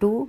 2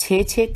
6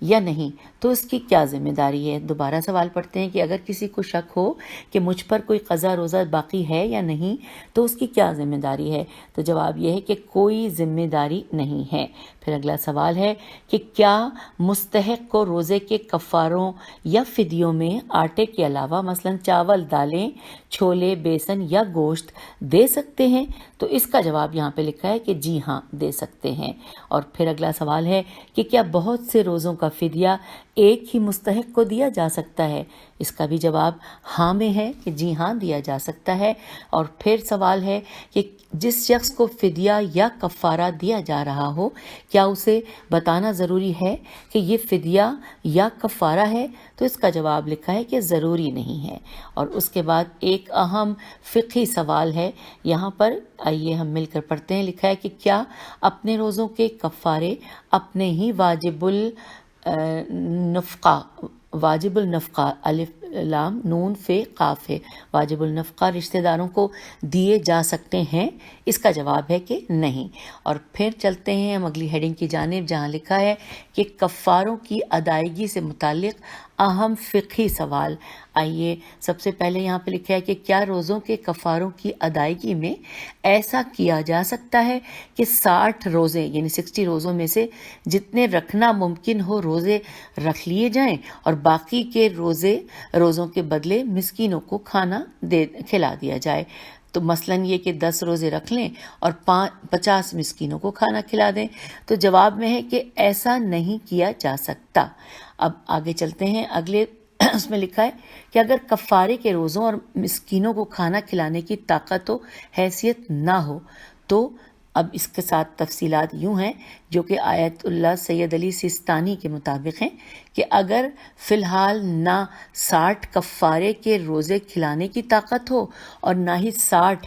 یا نہیں تو اس کی کیا ذمہ داری ہے؟ دوبارہ سوال پڑھتے ہیں کہ اگر کسی کو شک ہو کہ مجھ پر کوئی قضا روزہ باقی ہے یا نہیں تو اس کی کیا ذمہ داری ہے؟ تو جواب یہ ہے کہ کوئی ذمہ داری نہیں ہے۔ پھر اگلا سوال ہے کہ کیا مستحق کو روزے کے کفاروں یا فدیوں میں آٹے کے علاوہ مثلا چاول، دالیں، چھولے، بیسن یا گوشت دے سکتے ہیں؟ تو اس کا جواب یہاں پہ لکھا ہے کہ جی ہاں دے سکتے ہیں۔ اور پھر اگلا سوال ہے کہ کیا بہت سے روزوں کا فدیہ ایک ہی مستحق کو دیا جا سکتا ہے؟ اس کا بھی جواب ہاں میں ہے کہ جی ہاں دیا جا سکتا ہے۔ اور پھر سوال ہے کہ جس شخص کو فدیہ یا کفارہ دیا جا رہا ہو کیا اسے بتانا ضروری ہے کہ یہ فدیہ یا کفارہ ہے؟ تو اس کا جواب لکھا ہے کہ ضروری نہیں ہے۔ اور اس کے بعد ایک اہم فقہی سوال ہے یہاں پر، آئیے ہم مل کر پڑھتے ہیں۔ لکھا ہے کہ کیا اپنے روزوں کے کفارے اپنے ہی واجب النفقہ الف لام نون فے قاف ہے، واجب النفقہ رشتہ داروں کو دیے جا سکتے ہیں؟ اس کا جواب ہے کہ نہیں۔ اور پھر چلتے ہیں ہم اگلی ہیڈنگ کی جانب جہاں لکھا ہے کہ کفاروں کی ادائیگی سے متعلق اہم فقہی سوال۔ آئیے سب سے پہلے یہاں پہ لکھا ہے کہ کیا روزوں کے کفاروں کی ادائیگی میں ایسا کیا جا سکتا ہے کہ 60 روزے یعنی 60 روزوں میں سے جتنے رکھنا ممکن ہو روزے رکھ لیے جائیں اور باقی کے روزوں کے بدلے مسکینوں کو کھانا کھلا دیا جائے؟ تو مثلاً یہ کہ 10 روزے رکھ لیں اور 50 مسکینوں کو کھانا کھلا دیں۔ تو جواب میں ہے کہ ایسا نہیں کیا جا سکتا۔ اب آگے چلتے ہیں، اگلے اس میں لکھا ہے کہ اگر کفارے کے روزوں اور مسکینوں کو کھانا کھلانے کی طاقت و حیثیت نہ ہو تو اب اس کے ساتھ تفصیلات یوں ہیں جو کہ آیت اللہ سید علی سیستانی کے مطابق ہیں کہ اگر فی الحال نہ 60 کفارے کے روزے کھلانے کی طاقت ہو اور نہ ہی 60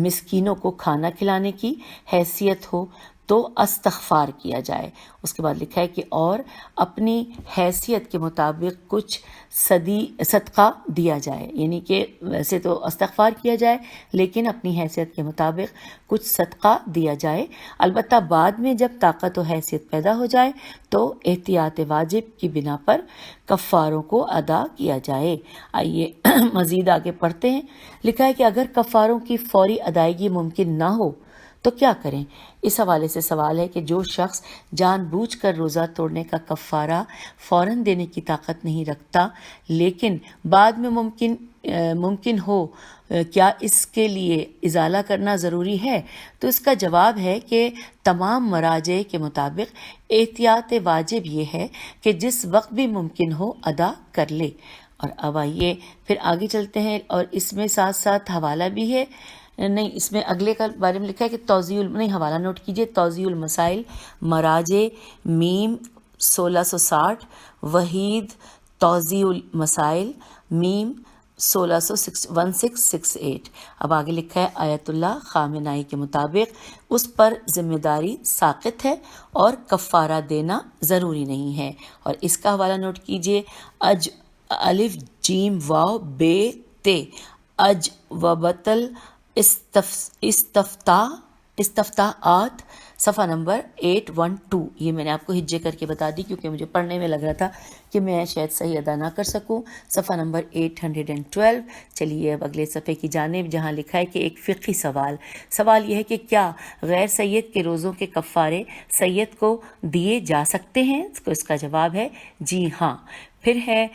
مسکینوں کو کھانا کھلانے کی حیثیت ہو تو استغفار کیا جائے۔ اس کے بعد لکھا ہے کہ اور اپنی حیثیت کے مطابق کچھ صدقہ دیا جائے، یعنی کہ ویسے تو استغفار کیا جائے لیکن اپنی حیثیت کے مطابق کچھ صدقہ دیا جائے۔ البتہ بعد میں جب طاقت و حیثیت پیدا ہو جائے تو احتیاط واجب کی بنا پر کفاروں کو ادا کیا جائے۔ آئیے مزید آگے پڑھتے ہیں۔ لکھا ہے کہ اگر کفاروں کی فوری ادائیگی ممکن نہ ہو تو کیا کریں؟ اس حوالے سے سوال ہے کہ جو شخص جان بوجھ کر روزہ توڑنے کا کفارہ فوراً دینے کی طاقت نہیں رکھتا لیکن بعد میں ممکن ہو، کیا اس کے لیے ازالہ کرنا ضروری ہے؟ تو اس کا جواب ہے کہ تمام مراجع کے مطابق احتیاط واجب یہ ہے کہ جس وقت بھی ممکن ہو ادا کر لے۔ اور اب آئیے پھر آگے چلتے ہیں، اور اس میں ساتھ ساتھ حوالہ بھی ہے، نہیں اس میں اگلے کا بارے میں لکھا ہے کہ حوالہ نوٹ کیجئے، توضیح المسائل مراجع میم 1660، وحید توضیح المسائل میم 1668۔ اب آگے لکھا ہے آیت اللہ خامنائی کے مطابق اس پر ذمہ داری ساقط ہے اور کفارہ دینا ضروری نہیں ہے۔ اور اس کا حوالہ نوٹ کیجئے، اج الف جیم واو بے تے اج وبتل استفتاءات صفحہ نمبر 812۔ یہ میں نے آپ کو ہجے کر کے بتا دی کیونکہ مجھے پڑھنے میں لگ رہا تھا کہ میں شاید صحیح ادا نہ کر سکوں۔ صفحہ نمبر 812۔ چلیے اب اگلے صفحے کی جانب جہاں لکھا ہے کہ ایک فقہی سوال یہ ہے کہ کیا غیر سید کے روزوں کے کفارے سید کو دیے جا سکتے ہیں؟ اس کا جواب ہے جی ہاں۔ پھر ہے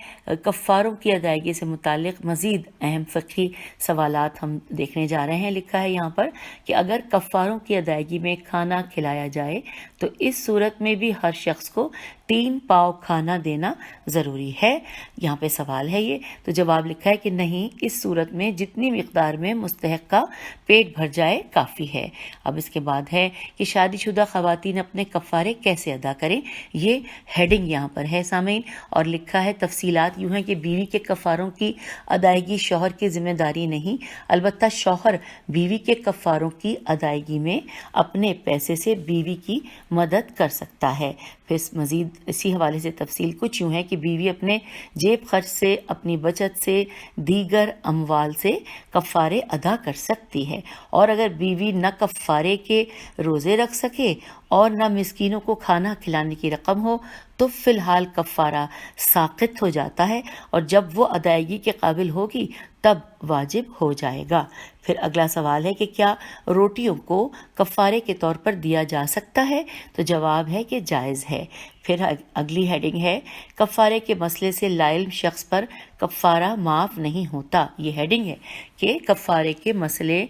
کفاروں کی ادائیگی سے متعلق مزید اہم فقہی سوالات ہم دیکھنے جا رہے ہیں۔ لکھا ہے یہاں پر کہ اگر کفاروں کی ادائیگی میں کھانا کھلایا جائے تو اس صورت میں بھی ہر شخص کو 3 پاؤ کھانا دینا ضروری ہے۔ یہاں پہ سوال ہے یہ، تو جواب لکھا ہے کہ نہیں، اس صورت میں جتنی مقدار میں مستحق کا پیٹ بھر جائے کافی ہے۔ اب اس کے بعد ہے کہ شادی شدہ خواتین اپنے کفارے کیسے ادا کریں، یہ ہیڈنگ یہاں پر ہے سامعین، اور لکھا ہے تفصیلات یوں ہیں کہ بیوی کے کفاروں کی ادائیگی شوہر کی ذمہ داری نہیں، البتہ شوہر بیوی کے کفاروں کی ادائیگی میں اپنے پیسے سے بیوی کی مدد کر سکتا ہے۔ پھر مزید اسی حوالے سے تفصیل کچھ یوں ہے کہ بیوی اپنے جیب خرچ سے، اپنی بچت سے، دیگر اموال سے کفارے ادا کر سکتی ہے، اور اگر بیوی نہ کفارے کے روزے رکھ سکے اور نہ مسکینوں کو کھانا کھلانے کی رقم ہو تو فی الحال کفارہ ساقط ہو جاتا ہے، اور جب وہ ادائیگی کے قابل ہوگی تب واجب ہو جائے گا۔ پھر اگلا سوال ہے کہ کیا روٹیوں کو کفارے کے طور پر دیا جا سکتا ہے؟ تو جواب ہے کہ جائز ہے۔ پھر اگلی ہیڈنگ ہے کفارے کے مسئلے سے لاعلم شخص پر کفارہ معاف نہیں ہوتا۔ یہ ہیڈنگ ہے کہ کفارے کے مسئلے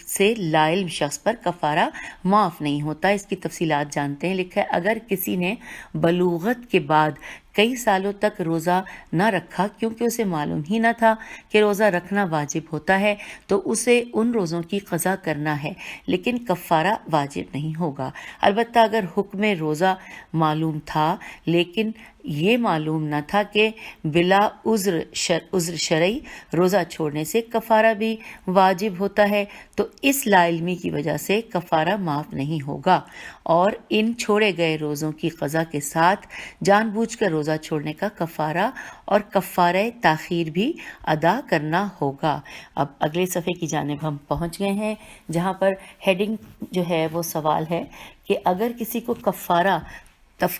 سے لاعلم شخص پر کفارہ معاف نہیں ہوتا۔ اس کی تفصیلات جانتے ہیں۔ لکھا ہے اگر کسی نے بلوغت کے بعد کئی سالوں تک روزہ نہ رکھا کیونکہ اسے معلوم ہی نہ تھا کہ روزہ رکھنا واجب ہوتا ہے تو اسے ان روزوں کی قضا کرنا ہے، لیکن کفارہ واجب نہیں ہوگا۔ البتہ اگر حکم روزہ معلوم تھا لیکن یہ معلوم نہ تھا کہ بلا عذر شرعی روزہ چھوڑنے سے کفارہ بھی واجب ہوتا ہے تو اس لاعلمی کی وجہ سے کفارہ معاف نہیں ہوگا، اور ان چھوڑے گئے روزوں کی قضا کے ساتھ جان بوجھ کر روزہ چھوڑنے کا کفارہ اور کفارہ تاخیر بھی ادا کرنا ہوگا۔ اب اگلے صفحے کی جانب ہم پہنچ گئے ہیں جہاں پر ہیڈنگ جو ہے وہ سوال ہے کہ اگر کسی کو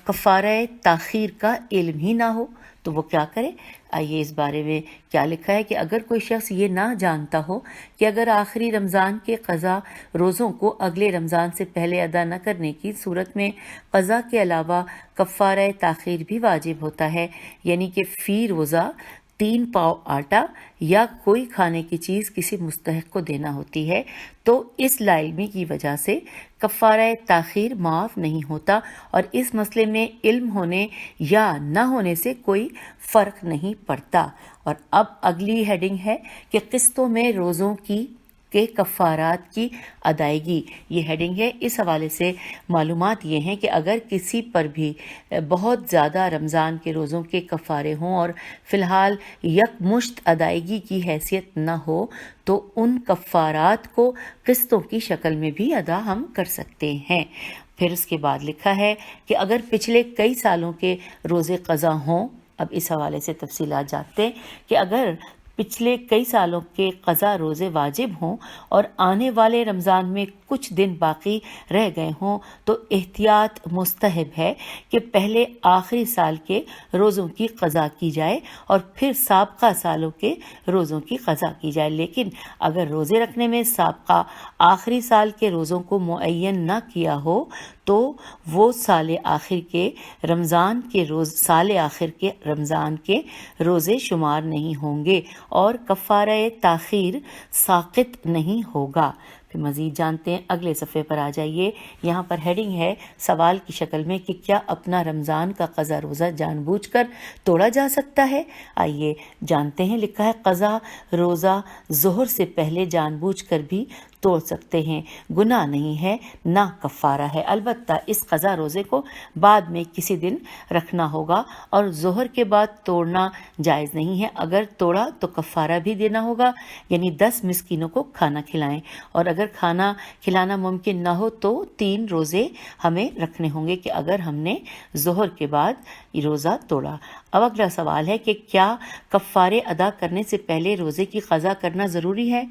کفارہ تاخیر کا علم ہی نہ ہو تو وہ کیا کرے؟ آئیے اس بارے میں کیا لکھا ہے کہ اگر کوئی شخص یہ نہ جانتا ہو کہ اگر آخری رمضان کے قضا روزوں کو اگلے رمضان سے پہلے ادا نہ کرنے کی صورت میں قضا کے علاوہ کفارہ تاخیر بھی واجب ہوتا ہے، یعنی کہ فی روزہ 3 پاؤ آٹا یا کوئی کھانے کی چیز کسی مستحق کو دینا ہوتی ہے، تو اس لاعلمی کی وجہ سے کفارہ تاخیر معاف نہیں ہوتا، اور اس مسئلے میں علم ہونے یا نہ ہونے سے کوئی فرق نہیں پڑتا۔ اور اب اگلی ہیڈنگ ہے کہ قسطوں میں روزوں کے کفارات کی ادائیگی۔ یہ ہیڈنگ ہے۔ اس حوالے سے معلومات یہ ہیں کہ اگر کسی پر بھی بہت زیادہ رمضان کے روزوں کے کفارے ہوں اور فی الحال یکمشت ادائیگی کی حیثیت نہ ہو تو ان کفارات کو قسطوں کی شکل میں بھی ادا ہم کر سکتے ہیں۔ پھر اس کے بعد لکھا ہے کہ اگر پچھلے کئی سالوں کے روزے قضا ہوں، اب اس حوالے سے تفصیلات جانتے ہیں کہ اگر پچھلے کئی سالوں کے قضا روزے واجب ہوں اور آنے والے رمضان میں کچھ دن باقی رہ گئے ہوں تو احتیاط مستحب ہے کہ پہلے آخری سال کے روزوں کی قضا کی جائے اور پھر سابقہ سالوں کے روزوں کی قضا کی جائے، لیکن اگر روزے رکھنے میں سابقہ آخری سال کے روزوں کو معین نہ کیا ہو تو وہ سال آخر کے رمضان کے روزے شمار نہیں ہوں گے اور کفارہ تاخیر ساقط نہیں ہوگا۔ پھر مزید جانتے ہیں، اگلے صفحے پر آ جائیے۔ یہاں پر ہیڈنگ ہے سوال کی شکل میں کہ کیا اپنا رمضان کا قضا روزہ جان بوجھ کر توڑا جا سکتا ہے؟ آئیے جانتے ہیں۔ لکھا ہے قضا روزہ ظہر سے پہلے جان بوجھ کر بھی توڑ سکتے ہیں، گناہ نہیں ہے نہ کفارہ ہے، البتہ اس قضا روزے کو بعد میں کسی دن رکھنا ہوگا اور ظہر کے بعد توڑنا جائز نہیں ہے۔ اگر توڑا تو کفارہ بھی دینا ہوگا، یعنی 10 مسکینوں کو کھانا کھلائیں، اور اگر کھانا کھلانا ممکن نہ ہو تو 3 روزے ہمیں رکھنے ہوں گے کہ اگر ہم نے ظہر کے بعد روزہ توڑا۔ اب اگلا سوال ہے کہ کیا کفارے ادا کرنے سے پہلے روزے کی قضا کرنا ضروری ہے؟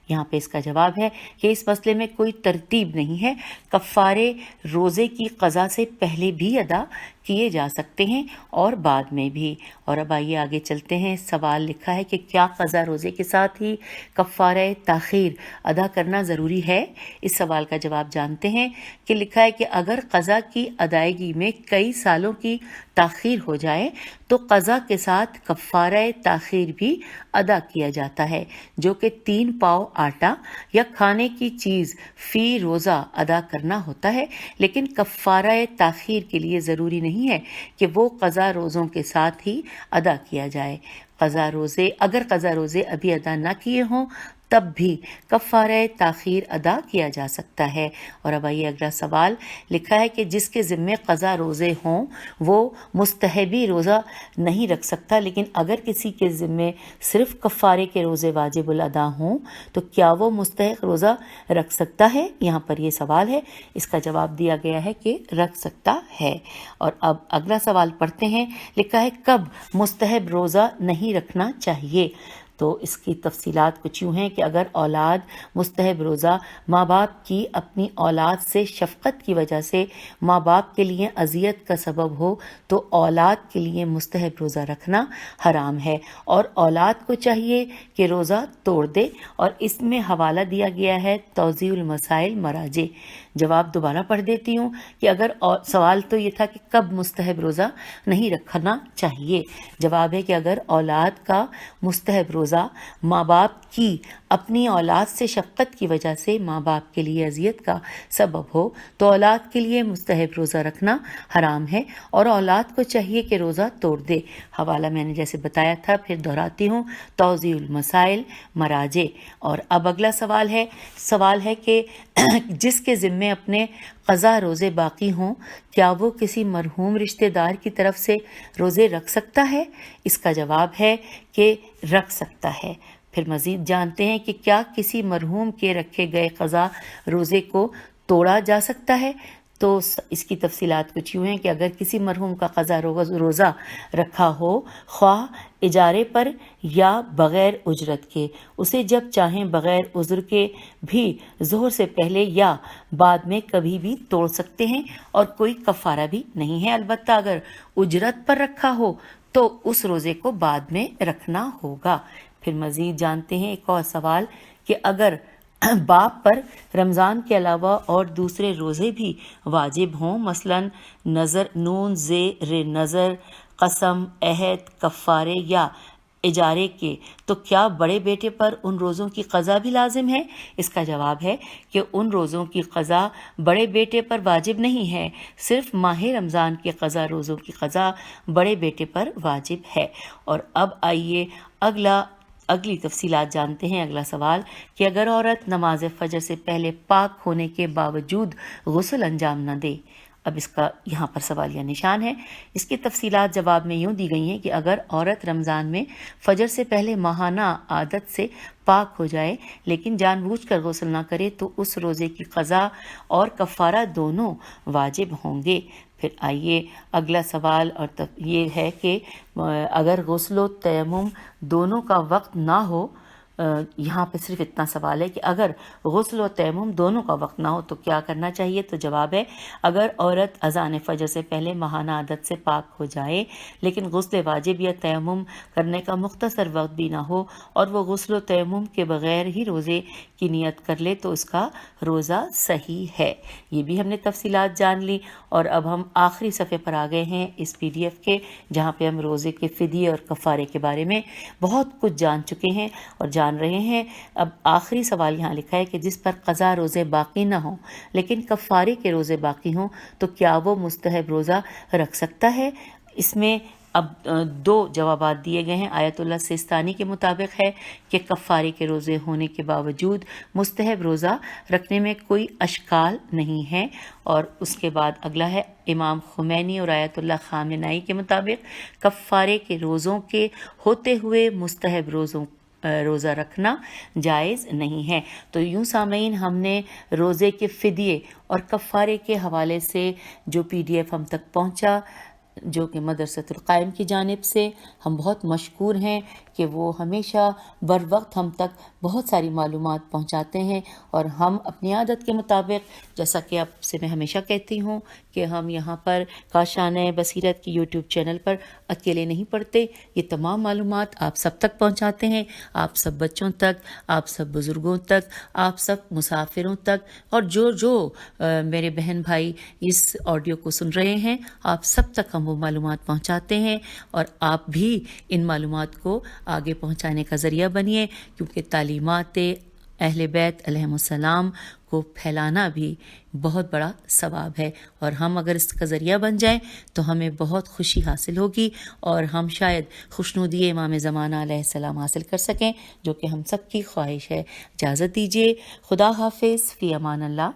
یہاں پہ اس کا جواب ہے کہ اس مسئلے میں کوئی ترتیب نہیں ہے، کفارے روزے کی قضا سے پہلے بھی ادا کیے جا سکتے ہیں اور بعد میں بھی۔ اور اب آئیے آگے چلتے ہیں۔ سوال لکھا ہے کہ کیا قضا روزے کے ساتھ ہی کفارہ تاخیر ادا کرنا ضروری ہے؟ اس سوال کا جواب جانتے ہیں کہ لکھا ہے کہ اگر قضا کی ادائیگی میں کئی سالوں کی تاخیر ہو جائے تو قضا کے ساتھ کفارہ تاخیر بھی ادا کیا جاتا ہے، جو کہ 3 پاؤ آٹا یا کھانے کی چیز فی روزہ ادا کرنا ہوتا ہے، لیکن کفارہ تاخیر کے لیے ضروری نہیں ہے کہ وہ قضا روزوں کے ساتھ ہی ادا کیا جائے۔ اگر قضا روزے ابھی ادا نہ کیے ہوں تب بھی کفارہ تاخیر ادا کیا جا سکتا ہے۔ اور اب آئیے اگلا سوال لکھا ہے کہ جس کے ذمے قضا روزے ہوں وہ مستحبی روزہ نہیں رکھ سکتا، لیکن اگر کسی کے ذمے صرف کفارے کے روزے واجب الادا ہوں تو کیا وہ مستحق روزہ رکھ سکتا ہے؟ یہاں پر یہ سوال ہے، اس کا جواب دیا گیا ہے کہ رکھ سکتا ہے۔ اور اب اگلا سوال پڑھتے ہیں، لکھا ہے کب مستحب روزہ نہیں رکھنا چاہیے؟ تو اس کی تفصیلات کچھ یوں ہیں کہ اگر اولاد مستحب روزہ ماں باپ کی اپنی اولاد سے شفقت کی وجہ سے ماں باپ کے لیے اذیت کا سبب ہو تو اولاد کے لیے مستحب روزہ رکھنا حرام ہے، اور اولاد کو چاہیے کہ روزہ توڑ دے۔ اور اس میں حوالہ دیا گیا ہے توضیح المسائل مراجع۔ جواب دوبارہ پڑھ دیتی ہوں کہ اگر سوال تو یہ تھا کہ کب مستحب روزہ نہیں رکھنا چاہیے۔ جواب ہے کہ اگر اولاد کا مستحب روزہ ماں باپ کی اپنی اولاد سے شفقت کی وجہ سے ماں باپ کے لیے اذیت کا سبب ہو تو اولاد کے لیے مستحب روزہ رکھنا حرام ہے، اور اولاد کو چاہیے کہ روزہ توڑ دے۔ حوالہ میں نے جیسے بتایا تھا، پھر دہراتی ہوں، توضیح المسائل مراجع۔ اور اب اگلا سوال ہے کہ جس کے ذمے اپنے قضا روزے باقی ہوں کیا وہ کسی مرحوم رشتہ دار کی طرف سے روزے رکھ سکتا ہے؟ اس کا جواب ہے کہ رکھ سکتا ہے۔ پھر مزید جانتے ہیں کہ کیا کسی مرحوم کے رکھے گئے قضا روزے کو توڑا جا سکتا ہے؟ تو اس کی تفصیلات کچھ یوں ہیں کہ اگر کسی مرحوم کا قضا روزہ رکھا ہو، خواہ اجارے پر یا بغیر اجرت کے، اسے جب چاہیں بغیر عذر کے بھی ظہر سے پہلے یا بعد میں کبھی بھی توڑ سکتے ہیں، اور کوئی کفارہ بھی نہیں ہے۔ البتہ اگر اجرت پر رکھا ہو تو اس روزے کو بعد میں رکھنا ہوگا۔ پھر مزید جانتے ہیں ایک اور سوال کہ اگر باپ پر رمضان کے علاوہ اور دوسرے روزے بھی واجب ہوں، مثلا نون زیر نظر، قسم، عہد، کفارے یا اجارے کے، تو کیا بڑے بیٹے پر ان روزوں کی قضا بھی لازم ہے؟ اس کا جواب ہے کہ ان روزوں کی قضا بڑے بیٹے پر واجب نہیں ہے، صرف ماہ رمضان کے قضا روزوں کی قضا بڑے بیٹے پر واجب ہے۔ اور اب آئیے اگلی تفصیلات جانتے ہیں۔ اگلا سوال کہ اگر عورت نماز فجر سے پہلے پاک ہونے کے باوجود غسل انجام نہ دے، اب اس کا یہاں پر سوالیہ نشان ہے۔ اس کی تفصیلات جواب میں یوں دی گئی ہیں کہ اگر عورت رمضان میں فجر سے پہلے ماہانہ عادت سے پاک ہو جائے لیکن جان بوجھ کر غسل نہ کرے تو اس روزے کی قضا اور کفارہ دونوں واجب ہوں گے۔ پھر آئیے اگلا سوال، اور یہ ہے کہ اگر غسل و تیمم دونوں کا وقت نہ ہو، یہاں پہ صرف اتنا سوال ہے کہ اگر غسل و تیمم دونوں کا وقت نہ ہو تو کیا کرنا چاہیے؟ تو جواب ہے اگر عورت اذان فجر سے پہلے ماہانہ عادت سے پاک ہو جائے لیکن غسل واجب یا تیمم کرنے کا مختصر وقت بھی نہ ہو اور وہ غسل و تیمم کے بغیر ہی روزے کی نیت کر لے تو اس کا روزہ صحیح ہے۔ یہ بھی ہم نے تفصیلات جان لی، اور اب ہم آخری صفحے پر آ گئے ہیں اس PDF کے، جہاں پہ ہم روزے کے فدیے اور کفارے کے بارے میں بہت کچھ جان چکے ہیں اور جان رہے ہیں۔ اب آخری سوال یہاں لکھا ہے کہ جس پر قضا روزے باقی نہ ہوں لیکن کفارے کے روزے باقی ہوں تو کیا وہ مستحب روزہ رکھ سکتا ہے؟ اس میں اب 2 جوابات دیے گئے ہیں۔ آیت اللہ سیستانی کے مطابق ہے کہ کفارے کے روزے ہونے کے باوجود مستحب روزہ رکھنے میں کوئی اشکال نہیں ہے، اور اس کے بعد اگلا ہے امام خمینی اور آیت اللہ خامنائی کے مطابق کفارے کے روزوں کے ہوتے ہوئے مستحب روزہ رکھنا جائز نہیں ہے۔ تو یوں سامعین، ہم نے روزے کے فدیے اور کفارے کے حوالے سے جو PDF ہم تک پہنچا، جو کہ مدرسۃ القائم کی جانب سے، ہم بہت مشکور ہیں کہ وہ ہمیشہ بر وقت ہم تک بہت ساری معلومات پہنچاتے ہیں، اور ہم اپنی عادت کے مطابق، جیسا کہ آپ سے میں ہمیشہ کہتی ہوں کہ ہم یہاں پر کاشانہ بصیرت کی YouTube چینل پر اکیلے نہیں پڑھتے، یہ تمام معلومات آپ سب تک پہنچاتے ہیں، آپ سب بچوں تک، آپ سب بزرگوں تک، آپ سب مسافروں تک، اور جو میرے بہن بھائی اس آڈیو کو سن رہے ہیں، آپ سب تک ہم وہ معلومات پہنچاتے ہیں، اور آپ بھی ان معلومات کو آگے پہنچانے کا ذریعہ بنیے، کیونکہ تعلیمات اہل بیت علیہم السلام کو پھیلانا بھی بہت بڑا ثواب ہے، اور ہم اگر اس کا ذریعہ بن جائیں تو ہمیں بہت خوشی حاصل ہوگی اور ہم شاید خوشنودی امام زمانہ علیہ السلام حاصل کر سکیں، جو کہ ہم سب کی خواہش ہے۔ اجازت دیجیے، خدا حافظ، فی امان اللہ۔